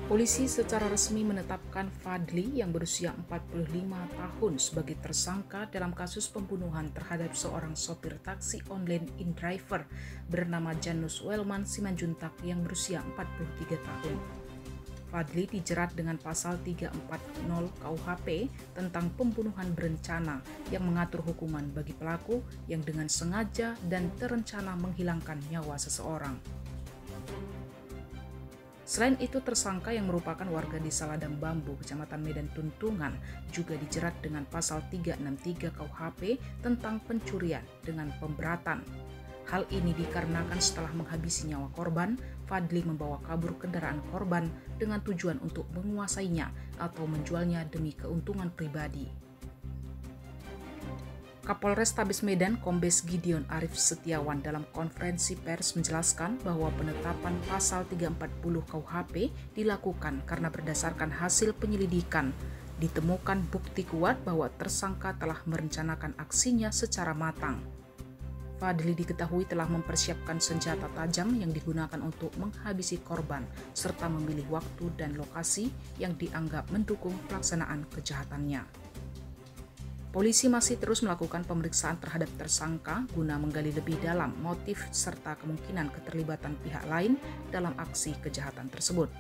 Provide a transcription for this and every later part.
Polisi secara resmi menetapkan Fadly yang berusia 45 tahun sebagai tersangka dalam kasus pembunuhan terhadap seorang sopir taksi online InDriver bernama Janus Welman Simanjuntak yang berusia 43 tahun. Fadly dijerat dengan pasal 340 KUHP tentang pembunuhan berencana yang mengatur hukuman bagi pelaku yang dengan sengaja dan terencana menghilangkan nyawa seseorang. Selain itu, tersangka yang merupakan warga di Saladang Bambu, Kecamatan Medan Tuntungan, juga dijerat dengan pasal 363 KUHP tentang pencurian dengan pemberatan. Hal ini dikarenakan setelah menghabisi nyawa korban, Fadly membawa kabur kendaraan korban dengan tujuan untuk menguasainya atau menjualnya demi keuntungan pribadi. Kapolres Tabes Medan Kombes Gideon Arif Setiawan dalam konferensi pers menjelaskan bahwa penetapan pasal 340 KUHP dilakukan karena berdasarkan hasil penyelidikan ditemukan bukti kuat bahwa tersangka telah merencanakan aksinya secara matang. Fadly diketahui telah mempersiapkan senjata tajam yang digunakan untuk menghabisi korban serta memilih waktu dan lokasi yang dianggap mendukung pelaksanaan kejahatannya. Polisi masih terus melakukan pemeriksaan terhadap tersangka guna menggali lebih dalam motif serta kemungkinan keterlibatan pihak lain dalam aksi kejahatan tersebut.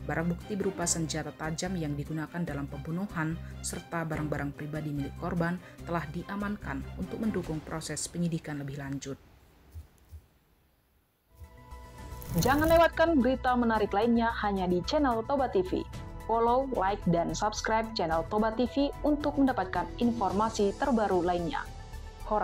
Barang bukti berupa senjata tajam yang digunakan dalam pembunuhan serta barang-barang pribadi milik korban telah diamankan untuk mendukung proses penyidikan lebih lanjut. Jangan lewatkan berita menarik lainnya hanya di channel Toba TV. Follow, like, dan subscribe channel Toba TV untuk mendapatkan informasi terbaru lainnya.